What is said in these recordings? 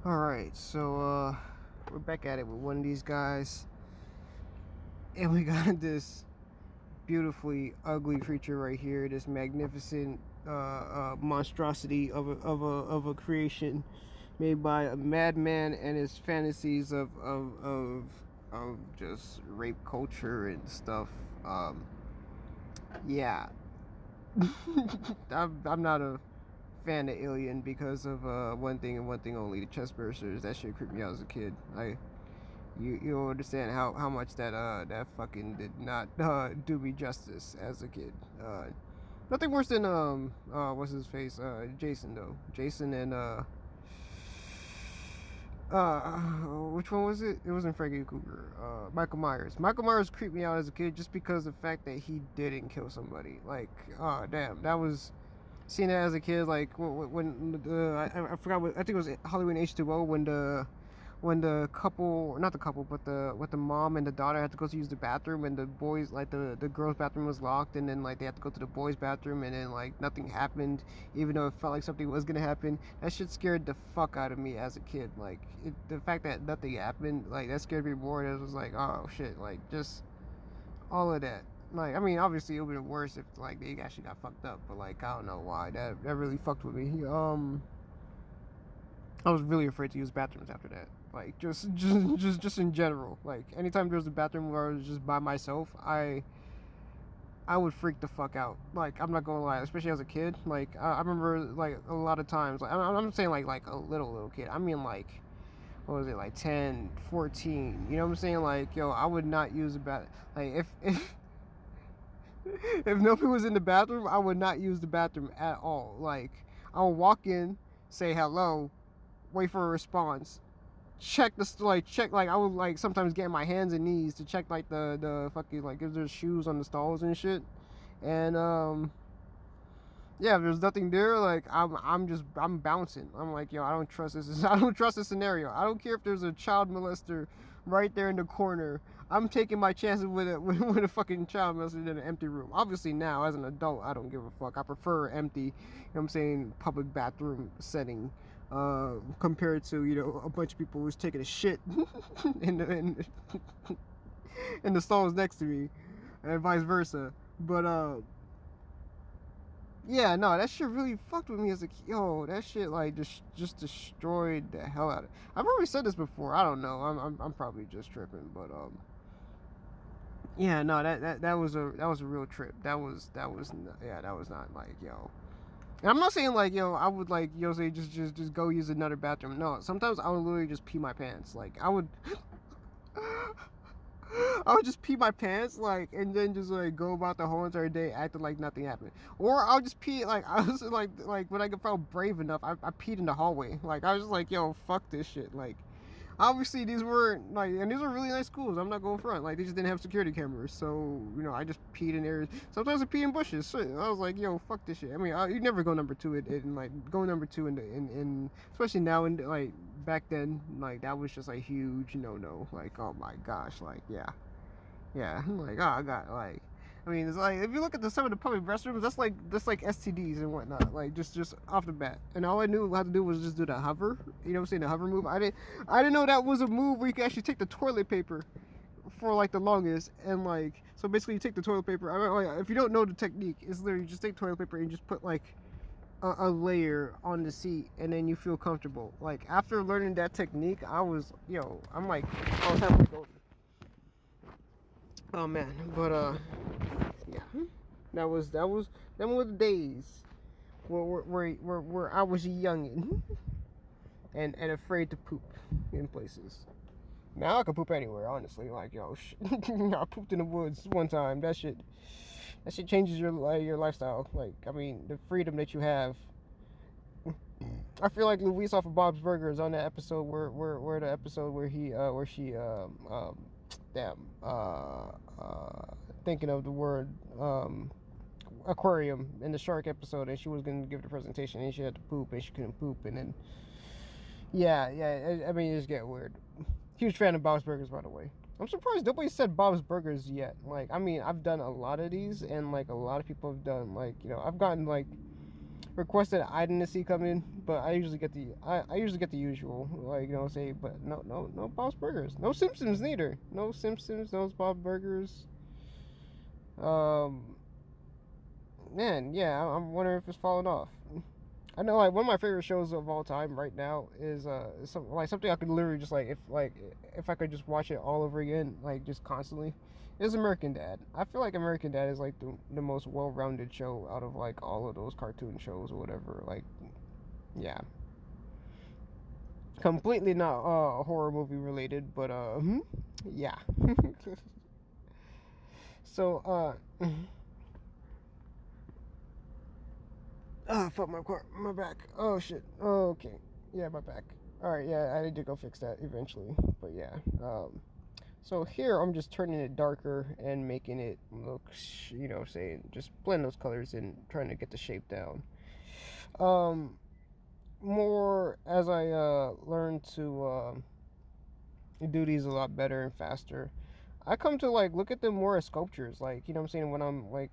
Alright, so we're back at it with one of these guys. And we got this beautifully ugly creature right here, this magnificent monstrosity of a creation made by a madman and his fantasies of just rape culture and stuff. Yeah. I'm not a fan of Alien because of one thing and one thing only: the chest bursters. That shit creeped me out as a kid. You don't understand how much that fucking did not do me justice as a kid. Nothing worse than what's his face, Jason though. Jason and which one was it? It wasn't Freddy Krueger. Michael Myers. Michael Myers creeped me out as a kid just because of the fact that he didn't kill somebody. Like, oh damn, that was seeing it as a kid. Like when I forgot what, I think it was Halloween H2O when the couple, not the couple, but the mom and the daughter had to go to use the bathroom, and the boys, like the girls' bathroom was locked, and then like they had to go to the boys' bathroom, and then like nothing happened, even though it felt like something was gonna happen. That shit scared the fuck out of me as a kid. Like the fact that nothing happened, like that scared me more. It was like, oh shit, like just all of that. Like, I mean, obviously it would have been worse if like they actually got fucked up, but like I don't know why that really fucked with me. I was really afraid to use bathrooms after that. Like just in general. Like anytime there was a bathroom where I was just by myself, I would freak the fuck out. Like I'm not gonna lie, especially as a kid. Like I remember like a lot of times. Like I'm saying like a little kid. I mean like what was it, like 10, 14. You know what I'm saying? Like yo, I would not use a bath. Like if nobody was in the bathroom, I would not use the bathroom at all. Like I would walk in, say hello, wait for a response, check the check, like I would like sometimes get my hands and knees to check like the fucking, like if there's shoes on the stalls and shit. And yeah, if there's nothing there, like I'm bouncing. I'm like, yo, I don't trust this. I don't trust this scenario. I don't care if there's a child molester right there in the corner. I'm taking my chances with with a fucking child molester in an empty room. Obviously now as an adult, I don't give a fuck. I prefer empty, you know what I'm saying, public bathroom setting, compared to, you know, a bunch of people who's taking a shit in the stalls next to me, and vice versa. But yeah, no, that shit really fucked with me as a kid. Yo, that shit like just destroyed the hell out of. I've already said this before. I don't know. I'm probably just tripping, but yeah, no, that was a real trip. Yeah, that was not like, yo. And I'm not saying like, yo, I would like, yo, say just go use another bathroom. No, sometimes I would literally just pee my pants. Like I would I would just pee my pants, like, and then just like go about the whole entire day acting like nothing happened. Or I'll just pee, like I was like when I felt brave enough, I peed in the hallway. Like I was just like, yo, fuck this shit. Like obviously these weren't like, and these were really nice schools. I'm not going front. Like they just didn't have security cameras, so you know I just peed in areas. Sometimes I pee in bushes. So I was like, yo, fuck this shit. I mean, you never go number two in like go number two in especially now, in like back then, like that was just a huge no. Like oh my gosh, like yeah, I'm like, oh, I got like, I mean, it's like if you look at some of the public restrooms, that's like STDs and whatnot, like just off the bat. And all I knew how to do was just do the hover. You know what I'm saying? The hover move. I didn't know that was a move where you could actually take the toilet paper for like the longest, and like so basically you take the toilet paper. I mean, like, if you don't know the technique, it's literally just take toilet paper and just put like a layer on the seat, and then you feel comfortable. Like after learning that technique, I was, yo, I'm like, I was halfway golden. Oh man, but yeah, that was them were the days where I was a youngin and afraid to poop in places. Now I can poop anywhere, honestly. Like yo, I pooped in the woods one time. That shit changes your lifestyle. Like I mean, the freedom that you have. I feel like Luis off of Bob's Burgers on that episode where the episode where he where she damn thinking of the word aquarium in the shark episode, and she was gonna give the presentation and she had to poop and she couldn't poop, and then I mean it just get weird. Huge fan of Bob's Burgers, by the way. I'm surprised nobody said Bob's Burgers yet. Like I mean I've done a lot of these, and like a lot of people have done, like, you know, I've gotten like requests that I didn't see come in, but I usually get I usually get the usual, like, say, but no Bob's Burgers, no Simpsons neither, no Simpsons, no Bob's Burgers. Um, man, yeah, I'm wondering if it's falling off. I know, like, one of my favorite shows of all time right now is something I could literally just if I could just watch it all over again, like, just constantly, is American Dad. I feel like American Dad is like the most well-rounded show out of like all of those cartoon shows or whatever. Like, yeah, completely not horror movie related, but yeah. So oh, fuck my back. Oh shit. Oh, okay. Yeah, my back. All right. Yeah, I need to go fix that eventually. But yeah. So here I'm just turning it darker and making it look, saying just blend those colors and trying to get the shape down. Um, More as I learn to do these a lot better and faster. I come to like look at them more as sculptures, like, what I'm saying, when I'm like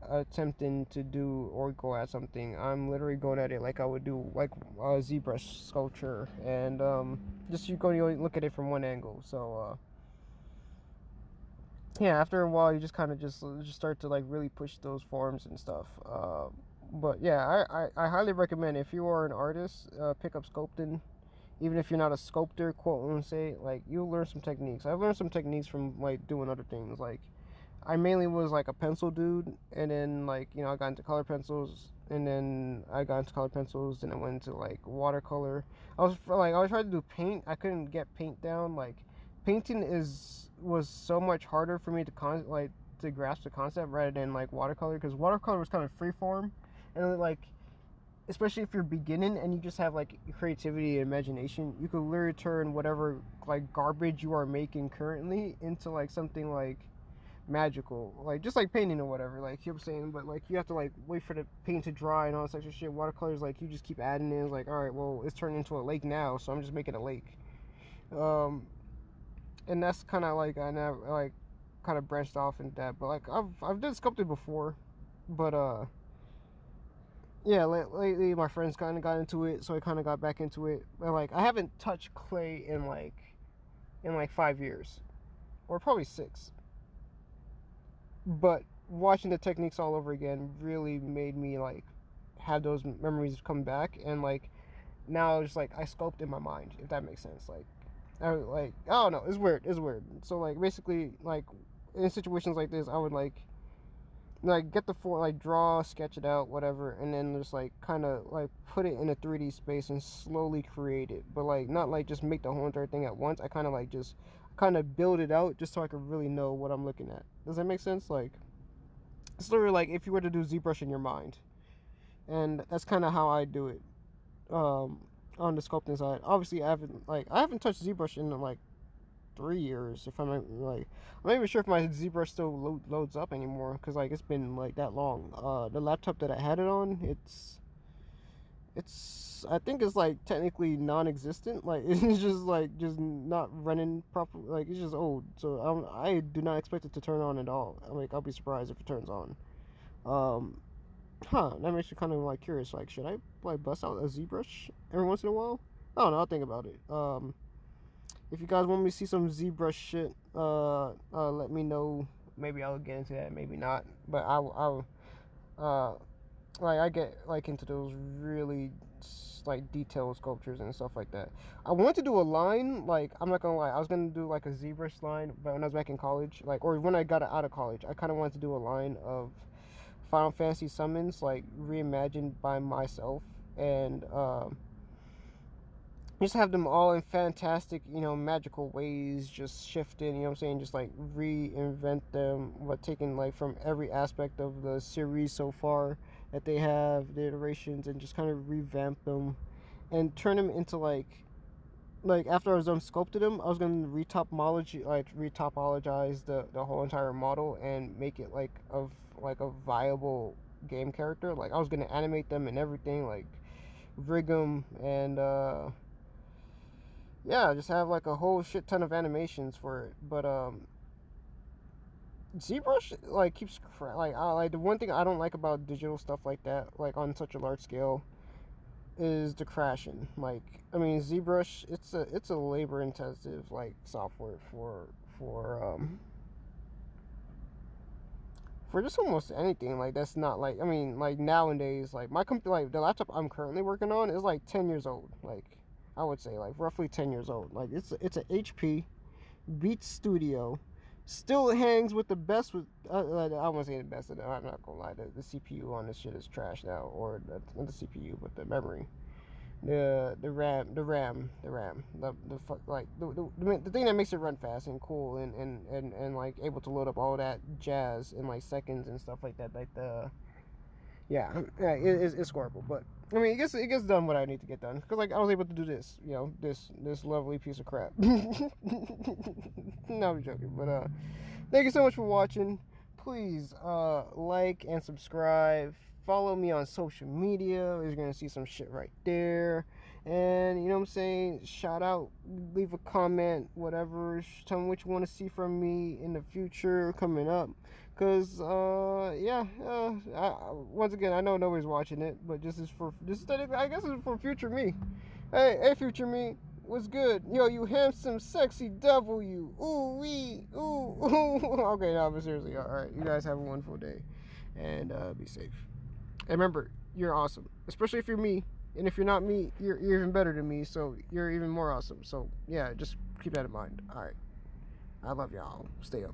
attempting to do or go at something, I'm literally going at it like I would do like a ZBrush sculpture, and just you look at it from one angle. So yeah, after a while you just kind of just start to like really push those forms and stuff. But yeah, I highly recommend, if you are an artist, pick up sculpting. Even if you're not a sculptor, quote and say, like, you'll learn some techniques. I've learned some techniques from like doing other things. Like, I mainly was like a pencil dude, and then like, I got into color pencils, and then I got into color pencils, and I went into like watercolor. I was trying to do paint. I couldn't get paint down. Like, painting was so much harder for me to grasp the concept rather than like watercolor, because watercolor was kind of free form, and like, especially if you're beginning and you just have like creativity and imagination, you could literally turn whatever like garbage you are making currently into like something like magical, like just like painting or whatever. Like, I'm saying, but like you have to like wait for the paint to dry and all this extra shit. Watercolors, like, you just keep adding in. It's like, all right, well, it's turned into a lake now, so I'm just making a lake. Um, and that's kind of like I never like kind of branched off into that, but like I've done sculpting before, but yeah, lately my friends kind of got into it, so I kind of got back into it. But like, I haven't touched clay in like 5 years, or probably 6. But watching the techniques all over again really made me like have those memories come back, and like now it's like I sculpt in my mind, if that makes sense. Like, I don't know, it's weird. It's weird. So like basically, like, in situations like this, I would like get the four, like, draw, sketch it out, whatever, and then just like kind of like put it in a 3D space and slowly create it, but like not like just make the whole entire thing at once. I kind of like just kind of build it out just so I could really know what I'm looking at. Does that make sense? Like, it's literally like if you were to do ZBrush in your mind, and that's kind of how I do it. um on the sculpting side, obviously I haven't touched ZBrush in like 3 years. If I'm like, I'm not even sure if my ZBrush still loads up anymore, because like it's been like that long. The laptop that I had it on, it's I think it's like technically non-existent. Like, it's just not running properly. Like, it's just old. So I do not expect it to turn on at all. Like, I'll be surprised if it turns on. Um, that makes me kind of like curious. Like, should I like bust out a ZBrush every once in a while? I don't know. I'll think about it. If you guys want me to see some ZBrush shit, let me know. Maybe I'll get into that. Maybe not. But uh, like, I get like into those really like detailed sculptures and stuff like that. I wanted to do a line. Like, I'm not gonna lie, I was gonna do like a ZBrush line, but when I was back in college, like, or when I got out of college, I kind of wanted to do a line of Final Fantasy summons, like, reimagined by myself, and just have them all in fantastic, magical ways, just shifting, what I'm saying, just like reinvent them, but taking like from every aspect of the series so far that they have, the iterations, and just kind of revamp them and turn them into like after I was done sculpted them, I was gonna retopologize the whole entire model and make it like a viable game character. Like, I was gonna animate them and everything, like rig them, and yeah, just have like a whole shit ton of animations for it. But ZBrush like keeps like the one thing I don't like about digital stuff like that, like on such a large scale, is the crashing. Like, I mean, ZBrush, it's a labor intensive like software for just almost anything. Like, that's not like, I mean, like nowadays, like my computer, like the laptop I'm currently working on is like 10 years old. Like, I would say like roughly 10 years old. Like, it's a HP Beat Studio. Still hangs with the best. With I won't say the best. I'm not gonna lie. The CPU on this shit is trash now, or not the CPU, but the memory, the thing that makes it run fast and cool and like able to load up all that jazz in like seconds and stuff like that. Like it's horrible. But I mean, it gets done what I need to get done, because like I was able to do this, this lovely piece of crap. No, I'm joking, but thank you so much for watching. Please like and subscribe. Follow me on social media. You're gonna see some shit right there. And you know what I'm saying? Shout out, leave a comment, whatever. Tell me what you want to see from me in the future coming up. Cause once again, I know nobody's watching it, but I guess it's for future me. Hey, future me, what's good? Yo, you handsome, sexy devil, you. Ooh wee, ooh ooh. Okay, no, but seriously, all right. You guys have a wonderful day, and be safe. And remember, you're awesome, especially if you're me. And if you're not me, you're even better than me. So you're even more awesome. So yeah, just keep that in mind. All right, I love y'all. Stay up.